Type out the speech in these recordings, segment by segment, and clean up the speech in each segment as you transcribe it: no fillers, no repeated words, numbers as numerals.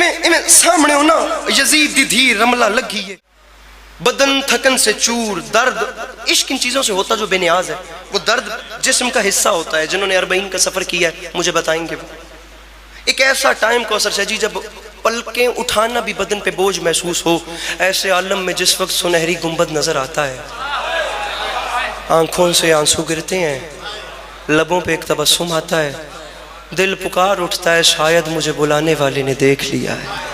इवें सामने हो ना यजीद दी धी रमला लगी है, बदन थकन से चूर, दर्द इश्क इन चीज़ों से होता जो बेनियाज है। वो दर्द जिस्म का हिस्सा होता है। जिन्होंने अरबईन का सफ़र किया है मुझे बताएंगे वो। एक ऐसा टाइम कौसर शाह जी जब पलकें उठाना भी बदन पे बोझ महसूस हो, ऐसे आलम में जिस वक्त सुनहरी गुंबद नजर आता है, आंखों से आंसू गिरते हैं, लबों पे एक तबस्सुम आता है, दिल पुकार उठता है शायद मुझे बुलाने वाले ने देख लिया है।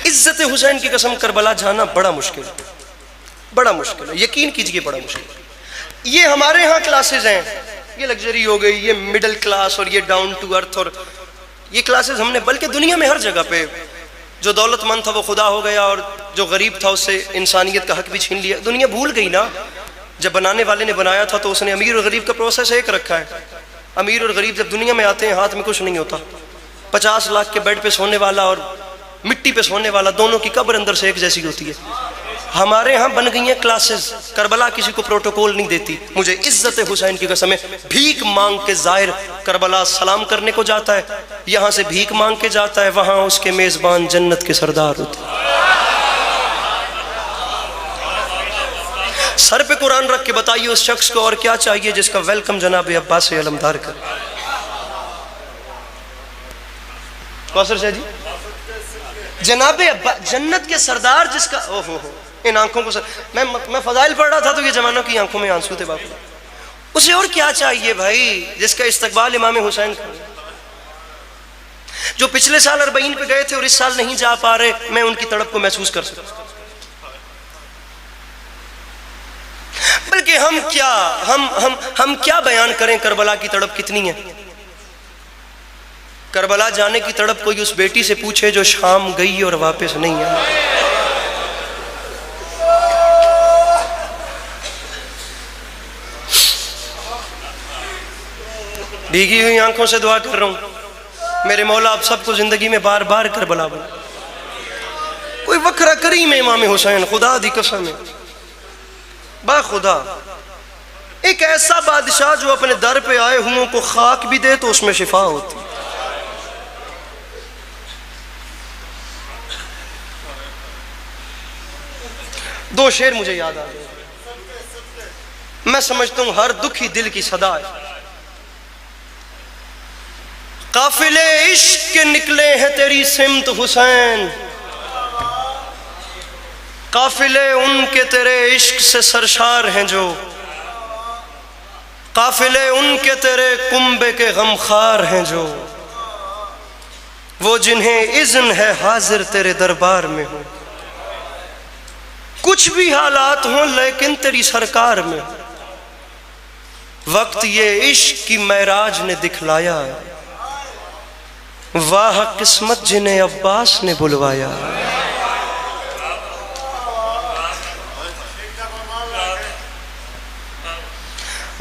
इज्जत हुसैन की कसम करबला जाना बड़ा मुश्किल है, बड़ा मुश्किल है, यकीन कीजिए बड़ा मुश्किल है। ये हमारे यहाँ क्लासेज हैं, ये लग्जरी हो गई, ये मिडिल क्लास और ये डाउन टू अर्थ, और ये क्लासेज हमने बल्कि दुनिया में हर जगह पे, जो दौलतमंद था वो खुदा हो गया और जो गरीब था उससे इंसानियत का हक भी छीन लिया। दुनिया भूल गई ना, जब बनाने वाले ने बनाया था तो उसने अमीर और गरीब का प्रोसेस एक रखा है। अमीर और गरीब जब दुनिया में आते हैं हाथ में कुछ नहीं होता। 50 लाख के बेड पे सोने वाला और मिट्टी पे सोने वाला, दोनों की कब्र अंदर से एक जैसी होती है। हमारे यहाँ बन गई हैं क्लासेस, करबला किसी को प्रोटोकॉल नहीं देती। मुझे इज्जत हुसैन की कसम है, भीख मांग के जाहिर करबला सलाम करने को जाता है, यहाँ से भीख मांग के जाता है, वहाँ उसके मेजबान जन्नत के सरदार होते हैं। सर पे कुरान रख के बताइए उस शख्स को और क्या चाहिए जिसका वेलकम जनाब अब्बास अलमदार करे। कौसर शाह जी, जनाब अब्बा जन्नत के सरदार जिसका, ओहो हो, इन आंखों को मैं फजाइल पढ़ रहा था तो ये जमानों की आंखों में आंसू थे बापू। उसे और क्या चाहिए भाई जिसका इस्तकबाल इमाम हुसैन का। जो पिछले साल अरबईन पे गए थे और इस साल नहीं जा पा रहे, मैं उनकी तड़प को महसूस कर सकता। बल्कि हम क्या बयान करें करबला की तड़प कितनी है। करबला जाने की तड़प कोई उस बेटी से पूछे जो शाम गई और वापस नहीं आई। भीगी हुई आंखों से दुआ कर रहा हूं, मेरे मौला आप सबको जिंदगी में बार बार करबला बना। कोई वखरा करीम है इमाम हुसैन, खुदा दी कसम है, बा खुदा एक ऐसा बादशाह जो अपने दर पे आए हुओं को खाक भी दे तो उसमें शिफा होती। दो शेर मुझे याद आ गए, मैं समझता हूं हर दुखी दिल की सदा है। काफिले इश्क के निकले हैं तेरी सिमत हुसैन, काफिले उनके तेरे इश्क से सरशार हैं जो, काफिले उनके तेरे कुंबे के गमखार हैं जो, वो जिन्हें इज़्न है हाजिर तेरे दरबार में हो। कुछ भी हालात हों लेकिन तेरी सरकार में, वक्त ये इश्क की महराज ने दिखलाया है, वाह किस्मत जिन्हें अब्बास ने बुलवाया।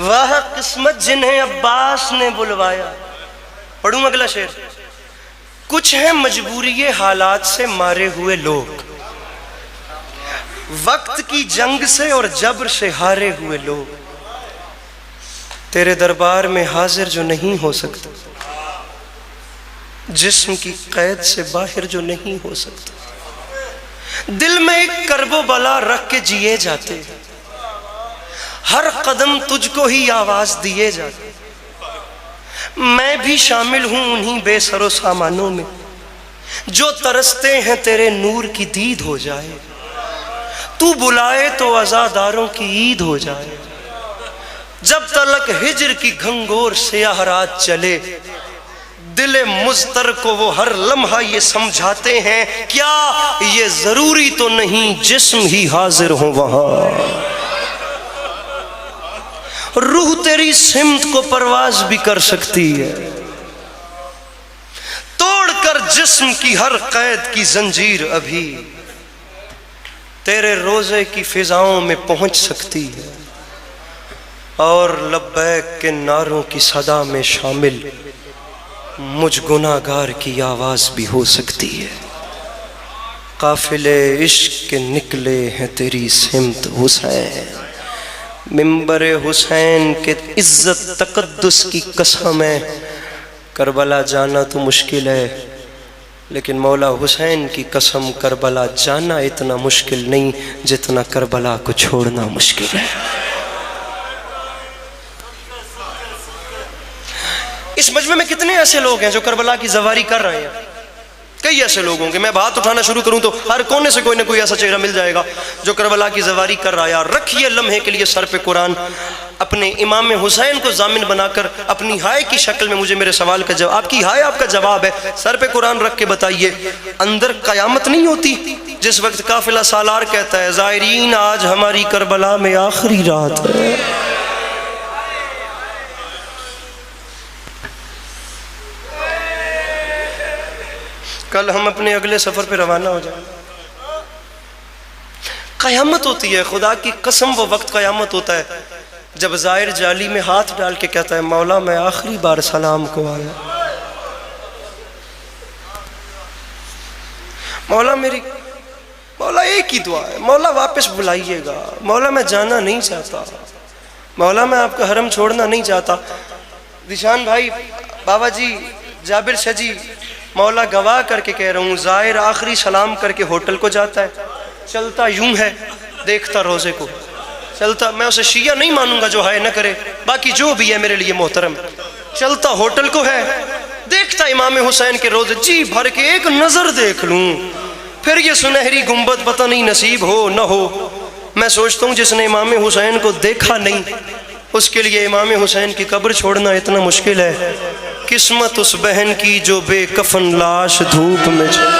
वाह किस्मत जिन्हें अब्बास ने बुलवाया। पढ़ूं अगला शेर। कुछ है मजबूरी हालात से मारे हुए लोग, वक्त की जंग से और जबर से हारे हुए लोग, तेरे दरबार में हाजिर जो नहीं हो सकते, जिस्म की कैद से बाहर जो नहीं हो सकता, दिल में एक करबो बला रख के जिए जाते, हर कदम तुझको ही आवाज दिए जाते। मैं भी शामिल हूं उन्हीं बेसरो सामानों में जो तरसते हैं तेरे नूर की दीद हो जाए, तू बुलाए तो अज़ादारों की ईद हो जाए। जब तलक हिजर की घंघोर स्याह रात चले, दिले मुज़तर को वो हर लम्हा ये समझाते हैं, क्या ये जरूरी तो नहीं जिस्म ही हाजिर हो वहां। रूह तेरी सिमत को परवाज भी कर सकती है, तोड़कर जिस्म की हर कैद की जंजीर अभी तेरे रोजे की फिजाओं में पहुंच सकती है, और लब्बैक के नारों की सदा में शामिल मुझ गुनाहगार की आवाज भी हो सकती है। काफिले इश्क के निकले हैं तेरी सिमत हुसैन, मिंबर हुसैन के इज्जत तकद्दुस की कसम है, करबला जाना तो मुश्किल है, लेकिन मौला हुसैन की कसम करबला जाना इतना मुश्किल नहीं जितना करबला को छोड़ना मुश्किल है। इस मजमे में कितने ऐसे लोग हैं जो करबला की ज़वारी कर रहे हैं? कई ऐसे लोग होंगे, मैं बात उठाना शुरू करूं तो हर कोने से कोई ना कोई ऐसा चेहरा मिल जाएगा जो करबला की ज़वारी कर रहा है। रखिए लम्हे के लिए सर पे कुरान, अपने इमाम हुसैन को जामिन बनाकर अपनी हाय की शक्ल में मुझे मेरे सवाल का जवाब, आपकी हाय आपका जवाब है, सर पे कुरान रख के बताइए, अंदर कयामत नहीं होती जिस वक्त काफिला सालार कहता है ज़ायरीन आज हमारी करबला में आखिरी रात है। कल हम अपने अगले सफर पे रवाना हो जाएंगे। कयामत होती है, खुदा की कसम वो वक्त कयामत होता है जब ज़ाहिर जाली में हाथ डाल के कहता है मौला मैं आखिरी बार सलाम को आया, मौला मेरी, मौला एक ही दुआ है, मौला वापस बुलाइएगा, मौला मैं जाना नहीं चाहता, मौला मैं आपका हरम छोड़ना नहीं चाहता। दिशान भाई, बाबा जी, जाबिर शाह जी, मौला गवाह करके कह रहा हूँ, ज़ाहिर आखिरी सलाम करके होटल को जाता है, चलता यूं है, देखता रोज़े को, चलता, मैं उसे शिया नहीं मानूंगा जो हाय न करे, बाकी जो भी है मेरे लिए मोहतरम, चलता होटल को है, देखता इमाम हुसैन के रोज़े, जी भर के एक नज़र देख लूँ, फिर ये सुनहरी गुंबद पता नहीं नसीब हो न हो। मैं सोचता हूँ जिसने इमाम हुसैन को देखा नहीं उसके लिए इमाम हुसैन की कब्र छोड़ना इतना मुश्किल है। किस्मत उस बहन की जो बेकफन लाश धूप में चल।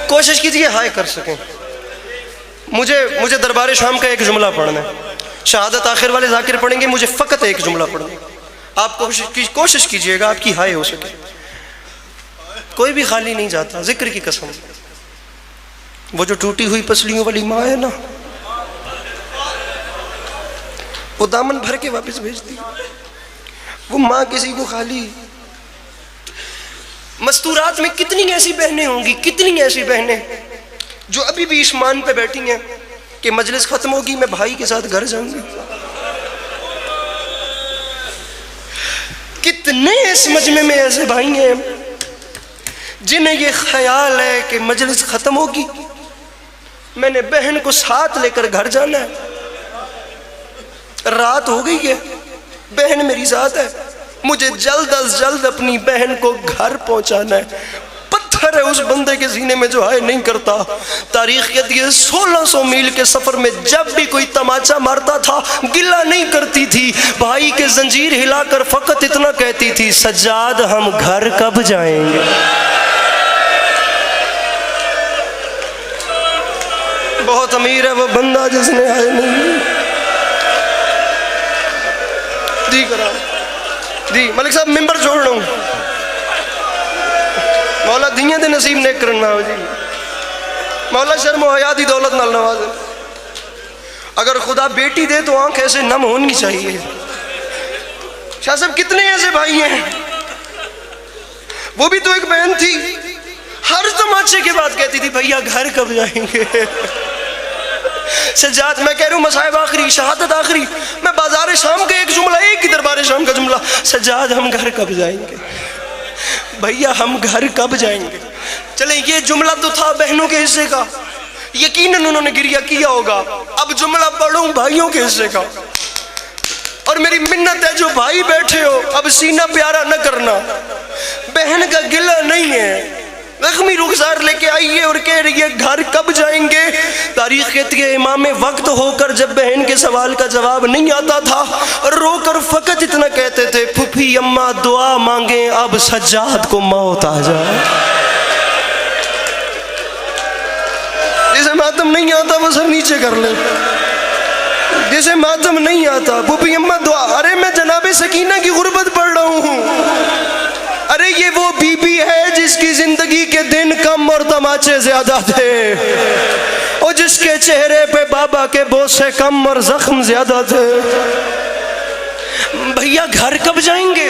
कोशिश कीजिए हाय कर सकें। मुझे दरबार शाम का एक जुमला पढ़ना है, शहादत आखिर वाले जाकिर पढ़ेंगे, मुझे फ़कत एक जुमला पढ़ना है। आप कोशिश कीजिएगा आपकी हाय हो सके। कोई भी खाली नहीं जाता, जिक्र की कसम। वो जो टूटी हुई पसलियों वाली माँ है ना, वो दामन भर के वापस भेजती। वो माँ किसी को खाली, मस्तूरात में कितनी ऐसी बहनें होंगी, कितनी ऐसी बहनें जो अभी भी ईमान पे बैठी हैं कि मजलिस खत्म होगी मैं भाई के साथ घर जाऊंगी। कितने इस मजमे में ऐसे भाई हैं जिन्हें ये ख्याल है कि मजलिस खत्म होगी, मैंने बहन को साथ लेकर घर जाना है, रात हो गई है, बहन मेरी साथ है, मुझे जल्द अज जल्द अपनी बहन को घर पहुंचाना है। पत्थर है उस बंदे के सीने में जो हाय नहीं करता। तारीख कहती है 1600 मील के सफर में जब भी कोई तमाचा मारता था गिला नहीं करती थी, भाई के जंजीर हिलाकर फकत इतना कहती थी, सज्जाद हम घर कब जाएंगे। बहुत अमीर है वो बंदा जिसने हाय नहीं दी करा दी। मलिक साहब मिंबर छोड़ रहा हूं, मौला दियां दे नसीब नेक करना हो जी, मौला शर्म हया दी दौलत नाल नवाज़े। अगर खुदा बेटी दे तो आंख ऐसे नम होनी चाहिए। शाह साहब कितने ऐसे भाई हैं, वो भी तो एक बहन थी, हर तमाचे के बाद कहती थी भैया घर कब जाएंगे। सज्जाद, मैं कह रहा हूँ मसाइब आखिरी, शहादत आखिरी, मैं बाजार शाम का एक जुमला, एक ही दरबार शाम का जुमला, सज्जाद हम घर कब जाएंगे, भैया हम घर कब जाएंगे। चले ये जुमला तो था बहनों के हिस्से का, यकीनन उन्होंने गिरिया किया होगा। अब जुमला पढ़ूं भाइयों के हिस्से का, और मेरी मिन्नत है जो भाई बैठे हो अब सीना प्यारा न करना, बहन का गिला नहीं है, जख्मी रुखसार लेके आइए और कह रही है घर कब जाएंगे। तारीख कहती है इमाम वक्त होकर जब बहन के सवाल का जवाब नहीं आता था और रोकर फकत इतना कहते थे, फूफी अम्मा दुआ मांगे अब सज्जाद को मौत आ जाए। जिसे मातम नहीं आता वो सब नीचे कर ले, जिसे मातम नहीं आता फूफी अम्मा दुआ। अरे मैं जनाबे सकीना की गुर्बत पढ़ रहा हूँ। अरे ये वो बीबी है जिसकी जिंदगी के दिन कम और तमाचे ज्यादा थे, और जिसके चेहरे पे बाबा के बोसे कम और जख्म ज्यादा थे। भैया घर कब जाएंगे,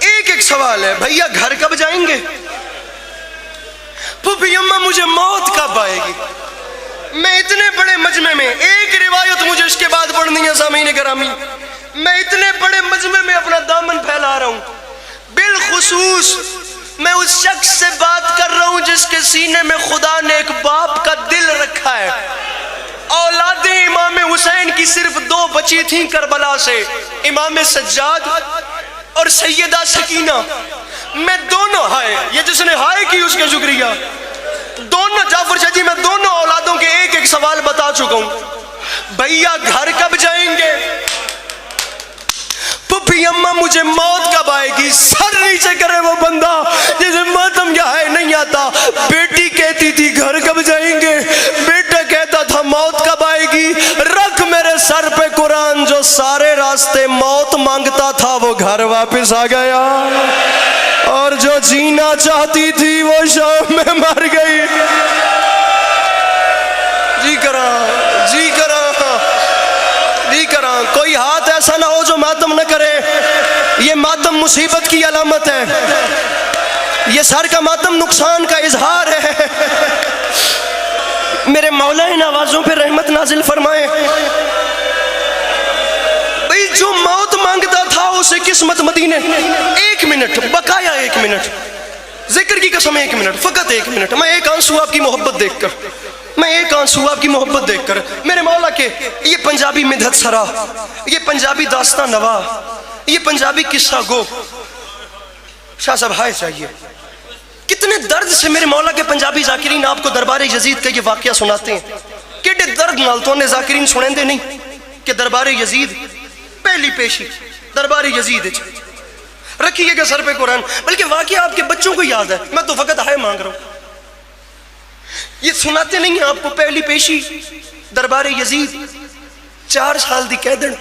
एक एक सवाल है, भैया घर कब जाएंगे। फूफी अम्मा मुझे मौत कब आएगी, मैं इतने बड़े मजमे में, एक रिवायत मुझे इसके बाद पढ़नी है सामीन गिरामी, मैं इतने बड़े मजमे में अपना दामन फैला रहा हूं, बिलखुसूस मैं उस शख्स से बात कर रहा हूं जिसके सीने में खुदा ने एक बाप का दिल रखा है। औलादे इमाम हुसैन की सिर्फ 2 बची थी करबला से, इमाम सज्जाद और सैयदा सकीना। मैं दोनों हाय, ये जिसने हाय की उसके शुक्रिया, दोनों जाफर शाह जी, मैं दोनों औलादों के एक एक सवाल बता चुका हूं। भैया घर कब जाएंगे? पुप्पी अम्मा मुझे मौत कब आएगी? सर नीचे करे वो बंदा जिसे मातम क्या है नहीं आता। बेटी कहती थी घर कब जाएंगे, बेटा कहता था मौत कब आएगी। रख मेरे सर पे कुरान, जो सारे रास्ते मौत मांगता था वो घर वापस आ गया, और जो जीना चाहती थी वो शाम में मर गई। जी करा, जी करा, जी करा। कोई हाथ ऐसा ना हो जो मातम न करे। ये मातम मुसीबत की अलामत है, ये सर का मातम नुकसान का इजहार है। मेरे मौला इन आवाजों पे रहमत नाजिल फरमाए। भाई जो मौत मांगता था उसे किस्मत मदीने, 1 मिनट बकाया, 1 मिनट जिक्र की कसम, 1 मिनट, फकत 1 मिनट। मैं एक आंसू आपकी मोहब्बत देखकर, मैं एक आंसू आपकी मोहब्बत देखकर, मेरे मौला के ये पंजाबी मिधत सरा, ये पंजाबी दास्तान नवा, ये पंजाबी किस्सा गो, शाह साहब हाय चाहिए। कितने दर्द से मेरे मौला के पंजाबी जाकिरीन आपको दरबार यजीद का ये वाकया सुनाते हैं। कितने दर्द नाल तो ने जाकिरीन सुनेंदे नहीं कि दरबार यजीद पहली पेशी दरबार यजीद रखिएगा सर पे कुरान, बल्कि वाकया आपके बच्चों को याद है। मैं तो फकत हाय मांग रहा हूं, ये सुनाते नहीं है आपको। पहली पेशी दरबार यजीद, 4 साल दी कैदन,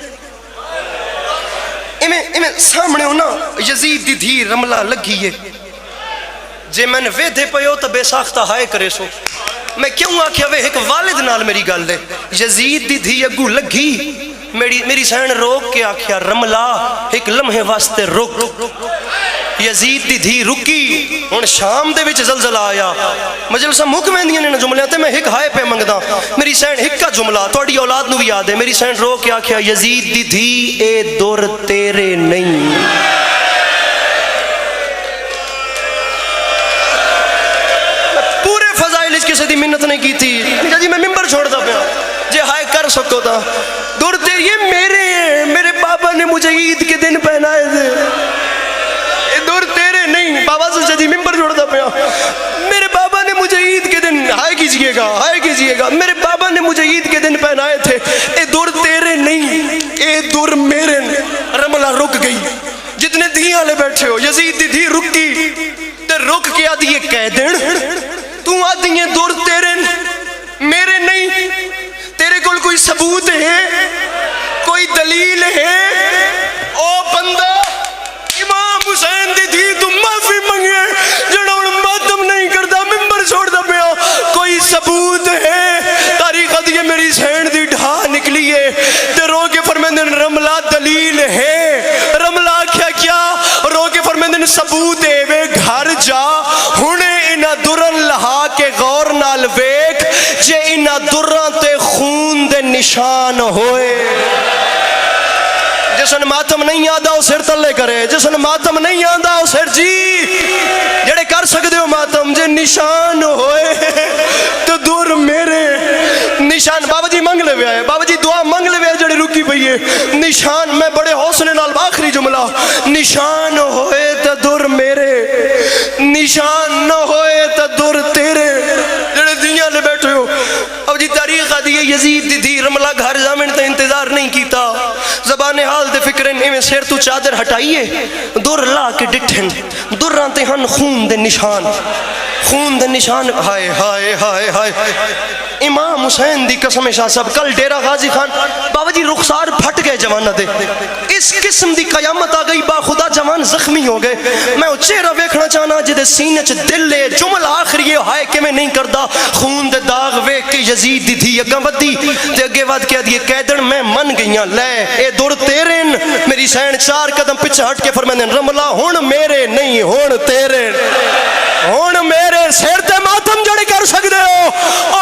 इमें सामने हो ना यजीद दी धी रमला लगी है। जे मैंने वेधे पयो तो बेसाख्ता हाय करे सो। मैं क्यों आख्या वे एक वालिद नाल मेरी गल है। यजीद दी धी अगू लगी, मेरी सैन रोक के आख्या रमला एक लम्हे वास्ते रुक। यजीद दी धी रुकी। हुण शाम दे विच जलजला आया, मजलसा मुक वेंदियां ने जुमलियां ते मैं एक हाय पे मंगदा। मेरी सैन एक का जुमला तुहाडी औलाद नूं भी याद है। मेरी सैन रो के आख्या यजीद दी धी ए दुर तेरे नहीं। पूरे फजाइल इच किसी दी मिन्नत नहीं की थी जी, मैं मिंबर छोड़दा पिया जे हाय कर सको ता। दुर तेरे ये मेरे हैं, मेरे बाबा ने मुझे ईद के दिन पहनाए थे, दूर तेरे नहीं। बाबा से जी मिंबर छोड़ता पाया। मेरे बाबा ने मुझे ईद के दिन हाय कीजिएगा, हाय कीजिएगा, मेरे बाबा ने मुझे ईद के दिन पहनाए थे। ए दूर तेरे नहीं, ए दूर मेरे। रमला रुक गई। जितने धी वाले बैठे हो, यजीद दी धी रुकी ते रुक के आदि ये कह देन तू आदि ये दूर तेरे मेरे नहीं। तेरे कोल कोई सबूत है, कोई दलील है? ओ बंदा इमाम हुसैन दी धी तू माफी मंगे जड़ा हुण मातम नहीं करदा, मिंबर छोड़दा पिया। कोई सबूत है? तारीख दी मेरी सैन दी ढा निकली है ते रो के फरमांदे रमला दलील है। रमला आख्या क्या? रो के फरमांदे सबूत है वे घर जा हुणे इना दुरन लहा के गौर नाल वेख, जे इना दुरां ते खून दे निशान होए। जिसन मातम नहीं आता वो सिर तले करे, जिसन मातम नहीं आता वो सिर जी जेड़े कर सकते हो मातम, जे निशान होए तो दूर मेरे निशान। बाबा जी मंग ले आए, बाबा जी दुआ मंग ले आए जड़ी रुकी पई है। निशान मैं बड़े हौसले नाल आखिरी जुमला, निशान होए तो दूर मेरे, निशान न होए तो दूर तेरे। जेड़े दियां ले बैठे हो अब जी तारीख आदि यजीद दी धी रमला घर जामिन तो इंतजार नहीं किया। जबान हाल दे फिक्र इवें सिर तू चादर हटाइए, दुर ला के डिठन दुरां ते हन खून दे निशान, खून दे निशान। हाय हाय हाय हाय। इमाम हुसैन दी कसम शाह साहब कल डेरा गाजी खान बाबा जी रुखसार फट गए जवाना दे। इस किस्म दी कयामत आ गई, बाखुदा जवान जख्मी हो गए। मैं वो चेहरा वेखना चाहना जिदे सीने च दिल है। जुमला आखिरी हाय किवें नहीं करदा, खून दे दाग वेख के यजीद दी धी अग्गा वधी ते अगे वध के आदी कैदन मैं मन गईयां ले ए दुर तेरे। मेरी सैन 4 कदम पीछे हट के फरमांदे रमला हुण मेरे नहीं हुण तेरे, हुण मेरे सिर ते मातम जड़ी कर सकदे हो ओ